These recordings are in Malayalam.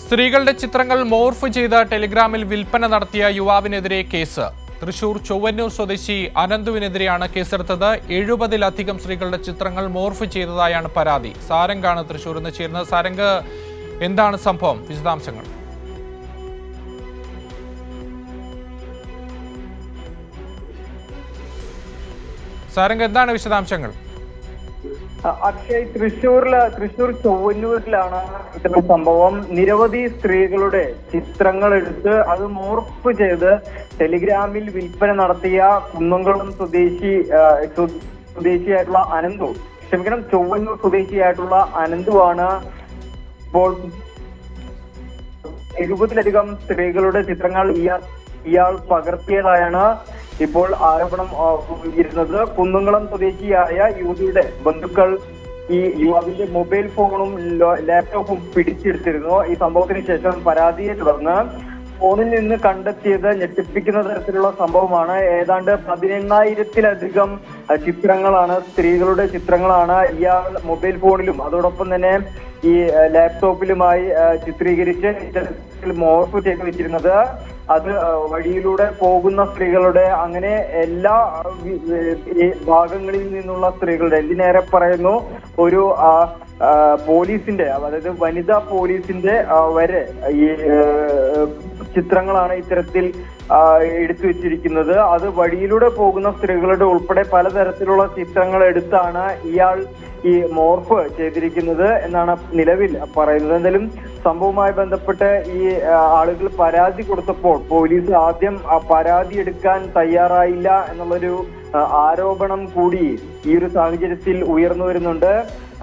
സ്ത്രീകളുടെ ചിത്രങ്ങൾ മോർഫ് ചെയ്ത് ടെലിഗ്രാമിൽ വിൽപ്പന നടത്തിയ യുവാവിനെതിരെ കേസ്. തൃശൂർ ചൊവ്വന്നൂർ സ്വദേശി അനന്തുവിനെതിരെയാണ് കേസെടുത്തത്. 70-ലധികം സ്ത്രീകളുടെ ചിത്രങ്ങൾ മോർഫ് ചെയ്തതായാണ് പരാതി. സാരംഗാണ് തൃശൂരിൽ നിന്ന് ചേരുന്നത്. സാരംഗ്, എന്താണ് സംഭവം? വിശദാംശങ്ങൾ. സാരംഗ്, എന്താണ് വിശദാംശങ്ങൾ? അക്ഷയ്, തൃശൂർ ചൊവ്വന്നൂരിലാണ് ഇത്തരം സംഭവം. നിരവധി സ്ത്രീകളുടെ ചിത്രങ്ങൾ എടുത്ത് അത് മോർഫ് ചെയ്ത് ടെലിഗ്രാമിൽ വിൽപ്പന നടത്തിയ കുന്നംകുളം സ്വദേശിയായിട്ടുള്ള ചൊവ്വന്നൂർ സ്വദേശിയായിട്ടുള്ള അനന്തുവാണ് ഇപ്പോൾ 70-ലധികം സ്ത്രീകളുടെ ചിത്രങ്ങൾ ഇയാൾ പകർത്തിയതായാണ് ഇപ്പോൾ ആരോപണം ഉയരുന്നത്. കുന്നംകുളം സ്വദേശിയായ യുവതിയുടെ ബന്ധുക്കൾ ഈ യുവാവിന്റെ മൊബൈൽ ഫോണും ലാപ്ടോപ്പും പിടിച്ചെടുത്തിരുന്നു. ഈ സംഭവത്തിന് ശേഷം പരാതിയെ തുടർന്ന് ഫോണിൽ നിന്ന് കണ്ടെത്തിയത് ഞെട്ടിപ്പിക്കുന്ന തരത്തിലുള്ള സംഭവമാണ്. ഏതാണ്ട് 18,000-ലധികം ചിത്രങ്ങളാണ്, സ്ത്രീകളുടെ ചിത്രങ്ങളാണ് ഇയാൾ മൊബൈൽ ഫോണിലും അതോടൊപ്പം തന്നെ ഈ ലാപ്ടോപ്പിലുമായി ചിത്രീകരിച്ച് മോർഫ് ചെയ്ത് വെച്ചിരുന്നത്. അത് വഴിയിലൂടെ പോകുന്ന സ്ത്രീകളുടെ അങ്ങനെ എല്ലാ ഭാഗങ്ങളിൽ നിന്നുള്ള സ്ത്രീകളുടെ, എന്തിനേറെ പറയുന്നു, ഒരു പോലീസിന്റെ, അതായത് വനിതാ പോലീസിന്റെ വരെ ഈ ചിത്രങ്ങളാണ് ഇത്തരത്തിൽ എടുത്തു വെച്ചിരിക്കുന്നത്. അത് വഴിയിലൂടെ പോകുന്ന സ്ത്രീകളുടെ ഉൾപ്പെടെ പലതരത്തിലുള്ള ചിത്രങ്ങൾ എടുത്താണ് ഇയാൾ ഈ മോർഫ് ചെയ്തിരിക്കുന്നത് എന്നാണ് നിലവിൽ പറയുന്നത്. എന്തായാലും സംഭവവുമായി ബന്ധപ്പെട്ട് ഈ ആളുകൾ പരാതി കൊടുത്തപ്പോൾ പോലീസ് ആദ്യം ആ പരാതി എടുക്കാൻ തയ്യാറായില്ല എന്നുള്ളൊരു ആരോപണം കൂടി ഈ ഒരു സാഹചര്യത്തിൽ ഉയർന്നു വരുന്നുണ്ട്.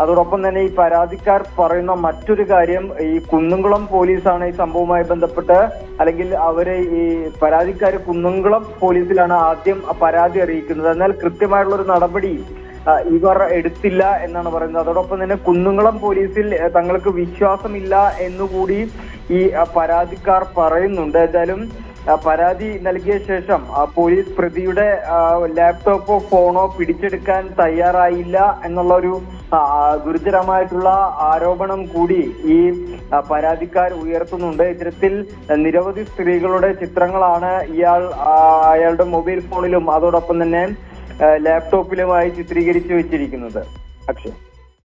അതോടൊപ്പം തന്നെ ഈ പരാതിക്കാർ പറയുന്ന മറ്റൊരു കാര്യം, ഈ കുന്നംകുളം പോലീസാണ് ഈ സംഭവവുമായി ബന്ധപ്പെട്ട്, അല്ലെങ്കിൽ അവരെ ഈ പരാതിക്കാർ കുന്നംകുളം പോലീസിലാണ് ആദ്യം പരാതി അറിയിക്കുന്നത്. എന്നാൽ കൃത്യമായിട്ടുള്ള ഒരു നടപടി ഇവർ എടുത്തില്ല എന്നാണ് പറയുന്നത്. അതോടൊപ്പം തന്നെ കുന്നംകുളം പോലീസിൽ തങ്ങൾക്ക് വിശ്വാസമില്ല എന്നുകൂടി ഈ പരാതിക്കാർ പറയുന്നുണ്ട്. എന്തായാലും പരാതി നൽകിയ ശേഷം പോലീസ് പ്രതിയുടെ ലാപ്ടോപ്പോ ഫോണോ പിടിച്ചെടുക്കാൻ തയ്യാറായില്ല എന്നുള്ള ഒരു ഗുരുതരമായിട്ടുള്ള ആരോപണം കൂടി ഈ പരാതിക്കാർ ഉയർത്തുന്നുണ്ട്. ഇത്തരത്തിൽ നിരവധി സ്ത്രീകളുടെ ചിത്രങ്ങളാണ് അയാളുടെ മൊബൈൽ ഫോണിലും അതോടൊപ്പം തന്നെ ലാപ്ടോപ്പിലുമായി ചിത്രീകരിച്ചു വെച്ചിരിക്കുന്നത്. അക്ഷയ്.